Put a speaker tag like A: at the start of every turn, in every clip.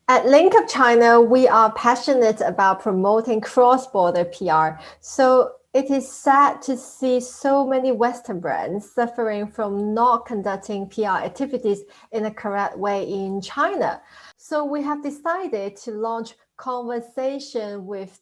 A: At Link Up China, we are passionate about promoting cross-border PR. So it is sad to see so many Western brands suffering from not conducting PR activities in a correct way in China. So we have decided to launch Conversation with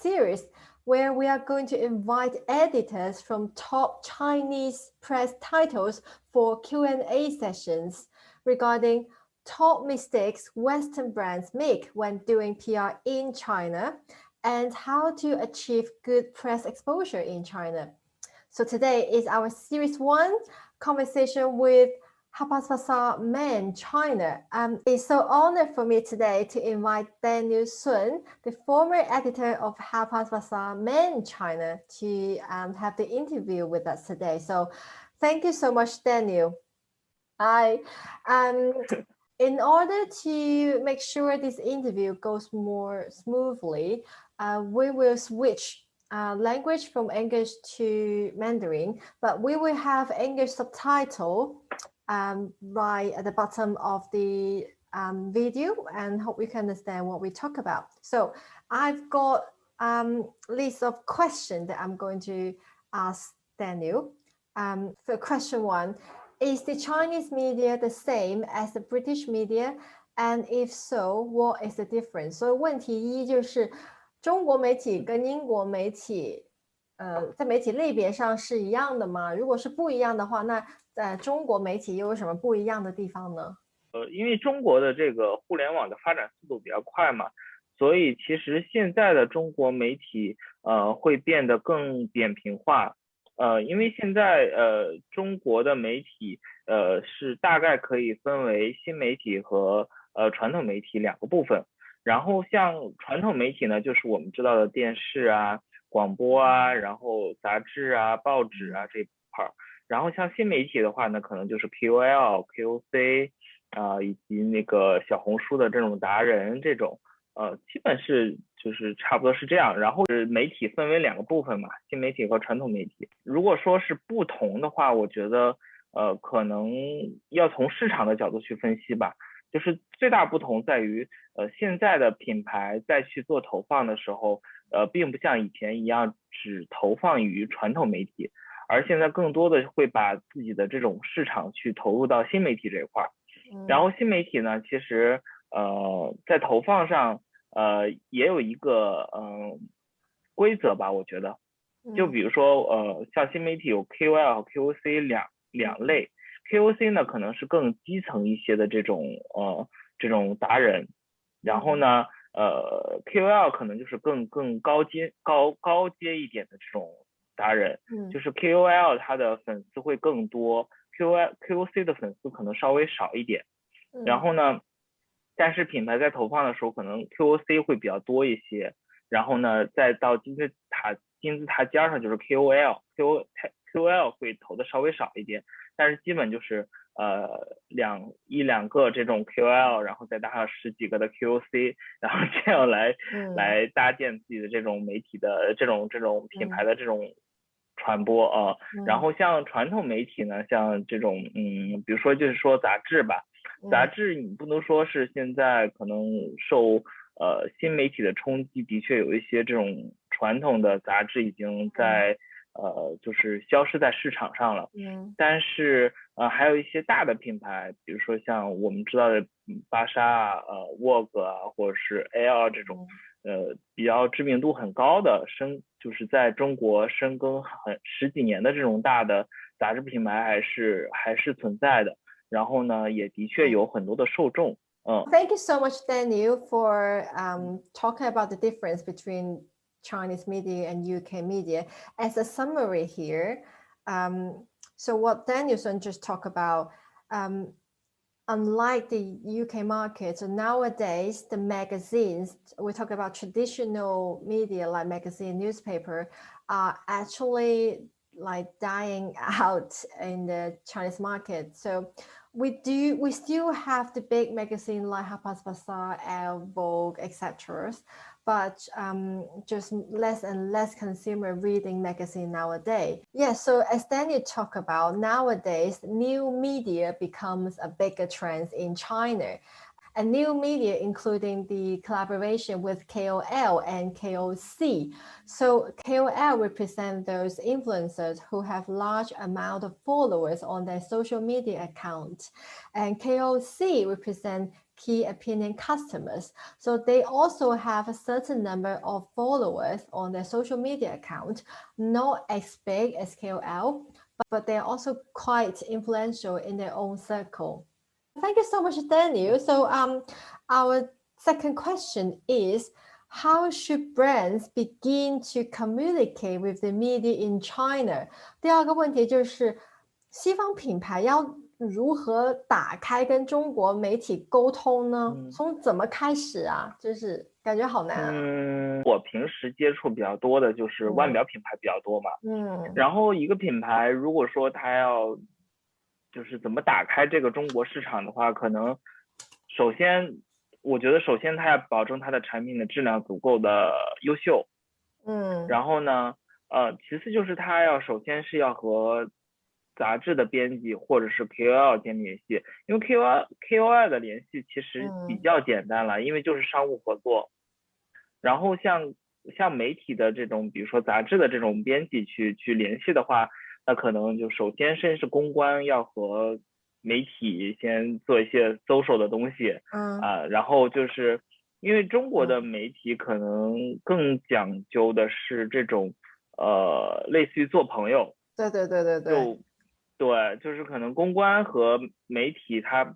A: series, where we are going to invite editors from top Chinese press titles for Q&A sessions regarding top mistakes Western brands make when doing PR in China and how to achieve good press exposure in China. So today is our series 1 conversation with HARPE'S Bazaar Men China. It's so honored for me today to invite Daniel Sun, the former editor of HARPE'S Bazaar Men China, to have the interview with us today. So thank you so much, Daniel. Hi. In order to make sure this interview goes more smoothly, we will switch language from English to Mandarin, but we will have English subtitle right at the bottom of the video, and hope you can understand what we talk about. So I've got list of questions that I'm going to ask Daniel. For question 1, is the Chinese media the same as the British media? And if so, what is the difference? 所以问题一就是中国媒体跟英国媒体，在媒体类别上是一样的吗？如果是不一样的话，那中国媒体又有什么不一样的地方呢？
B: 因为中国的这个互联网的发展速度比较快嘛，所以其实现在的中国媒体会变得更扁平化。因为现在中国的媒体是大概可以分为新媒体和传统媒体两个部分。然后像传统媒体呢，就是我们知道的电视啊、广播啊，然后杂志啊、报纸啊这一块。然后像新媒体的话呢，可能就是 KOL、KOC 以及那个小红书的这种达人这种。基本是就是差不多是这样，然后媒体分为两个部分嘛，新媒体和传统媒体。如果说是不同的话，我觉得可能要从市场的角度去分析吧。就是最大不同在于现在的品牌在去做投放的时候并不像以前一样只投放于传统媒体，而现在更多的会把自己的这种市场去投入到新媒体这一块。然后新媒体呢，其实在投放上也有一个规则吧，我觉得。就比如说像新媒体有 KOL 和 KOC 两类。KOC 呢可能是更基层一些的这种达人，然后呢KOL 可能就是更高阶一点的这种达人。就是 KOL 他的粉丝会更多， KOC 的粉丝可能稍微少一点。然后呢但是品牌在投放的时候可能 KOC 会比较多一些，然后呢再到金字塔尖上就是 KOL 会投的稍微少一点，但是基本就是一两个这种 KOL， 然后再搭上10几个的 KOC， 然后这样来搭建自己的这种媒体的这种品牌的这种传播然后像传统媒体呢，像这种比如说就是说杂志吧，杂志你不能说是现在可能受新媒体的冲击，的确有一些这种传统的杂志已经在就是消失在市场上了。但是还有一些大的品牌，比如说像我们知道的芭莎啊、Vogue 啊，或者是 AL 这种比较知名度很高的就是在中国深耕10几年的这种大的杂志品牌还是存在的。然后呢也的确有很多的受众。
A: Thank you so much, Daniel, for talking about the difference between Chinese media and UK media. As a summary here, so what Danielson just talked about, unlike the UK market, so nowadays the magazines, we talk about traditional media like magazine, newspaper, are actually like dying out in the Chinese market. So we still have the big magazine like HARPE'S Bazaar, Elle, Vogue, etc. But just less and less consumer reading magazine nowadays. Yeah, so as Daniel talked about, nowadays new media becomes a bigger trend in China. and new media, including the collaboration with KOL and KOC. So KOL represent those influencers who have large amount of followers on their social media account, and KOC represent key opinion customers. So they also have a certain number of followers on their social media account, not as big as KOL, but they're also quite influential in their own circle. Thank you so much, Daniel. So our second question is, how should brands begin to communicate with the media in China? 第二个问题就是，西方品牌要如何打开跟中国媒体沟通呢？从怎么开始啊？就是感觉好难啊。
B: 我平时接触比较多的就是腕表品牌比较多嘛。然后一个品牌如果说它要就是怎么打开这个中国市场的话，可能我觉得首先它要保证它的产品的质量足够的优秀。然后呢，其次就是它首先是要和杂志的编辑或者是 KOL 建立联系，因为 KOL 的联系其实比较简单了，因为就是商务合作。然后像媒体的这种，比如说杂志的这种编辑去联系的话，那可能就首先先是公关要和媒体先做一些 social 的东西，然后就是因为中国的媒体可能更讲究的是这种类似于做朋友。
A: 对，
B: 对，就是可能公关和媒体它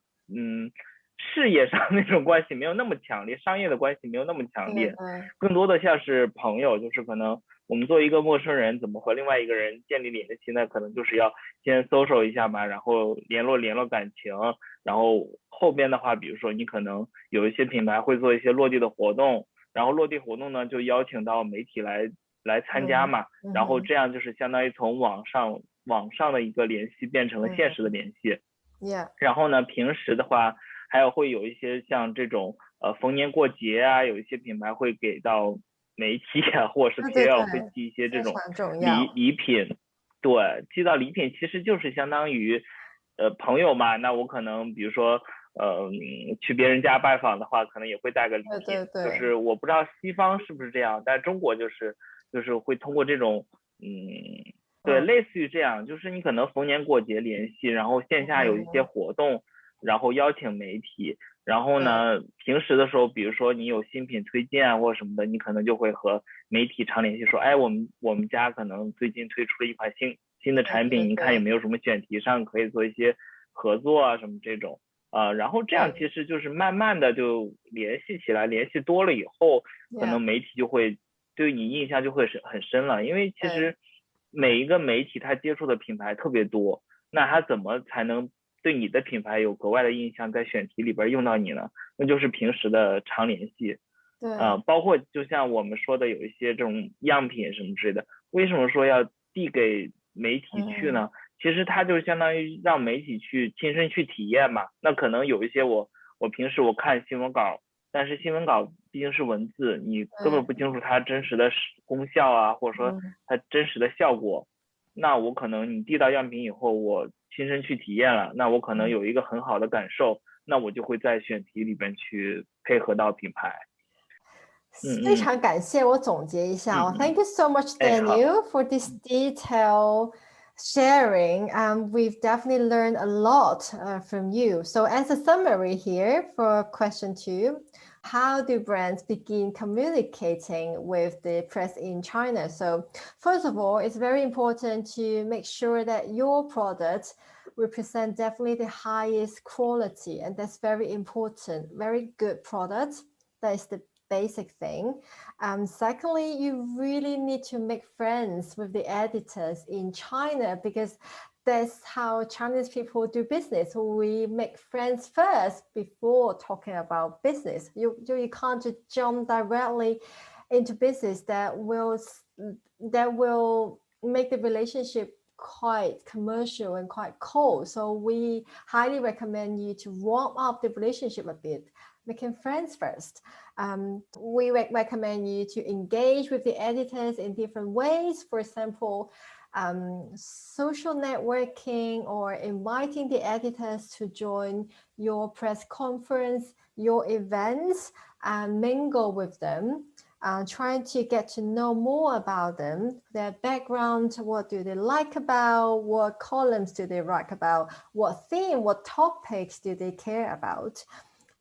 B: 事业上那种关系没有那么强烈，商业的关系没有那么强烈，更多的像是朋友，就是可能我们作为一个陌生人怎么和另外一个人建立联系呢？可能就是要先 social 一下嘛，然后联络感情，然后后边的话，比如说你可能有一些品牌会做一些落地的活动，然后落地活动呢就邀请到媒体来参加嘛，然后这样就是相当于从网上的一个联系变成了现实的联系。然后呢，平时的话还会有一些像这种逢年过节啊，有一些品牌会给到媒体啊，或者是 KOL 会寄一些这种礼品。对，寄到礼品其实就是相当于朋友嘛，那我可能比如说去别人家拜访的话，可能也会带个礼品。就是我不知道西方是不是这样，但中国就是会通过这种对，类似于这样，就是你可能逢年过节联系，然后线下有一些活动，然后邀请媒体，然后呢，平时的时候，比如说你有新品推荐啊或什么的，你可能就会和媒体常联系，说，哎，我们家可能最近推出了一款新的产品，你看有没有什么选题上可以做一些合作啊什么这种，然后这样其实就是慢慢的就联系起来，联系多了以后，可能媒体就会对你印象就会很深了，因为其实每一个媒体他接触的品牌特别多，那他怎么才能对你的品牌有格外的印象，在选题里边用到你呢？那就是平时的常联系。包括就像我们说的有一些这种样品什么之类的，为什么说要递给媒体去呢？其实它就相当于让媒体去亲身去体验嘛。那可能有一些我平时我看新闻稿，但是新闻稿毕竟是文字，你根本不清楚它真实的功效啊，或者说它真实的效果。那我可能你递到样品以后，我亲身去体验了，那我可能有一个很好的感受，那我就会在选题里边去配合到品牌。
A: 非常感谢，我总结一下哦。Thank you so much, Daniel, for this detailed sharing. We've definitely learned a lot from you. So as a summary here for question 2, how do brands begin communicating with the press in China? So first of all, it's very important to make sure that your product represent definitely the highest quality, and that's very important. Very good product. That is the basic thing. Secondly, you really need to make friends with the editors in China, because that's how Chinese people do business. We make friends first before talking about business. You can't just jump directly into business that will make the relationship quite commercial and quite cold. So we highly recommend you to warm up the relationship a bit, making friends first. We recommend you to engage with the editors in different ways. For example, social networking or inviting the editors to join your press conference, your events, and mingle with them. Trying to get to know more about them, their background, what do they like about, what columns do they write about, what theme, what topics do they care about.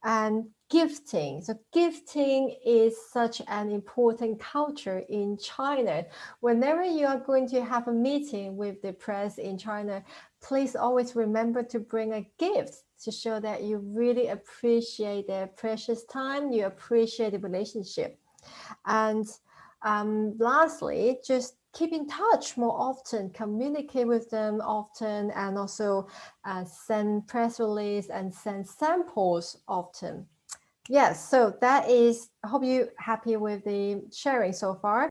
A: And gifting. So gifting is such an important culture in China. Whenever you are going to have a meeting with the press in China, please always remember to bring a gift to show that you really appreciate their precious time, you appreciate the relationship. And lastly, just keep in touch more often, communicate with them often, and also send press release and send samples often. Yes, so that is, I hope you're happy with the sharing so far.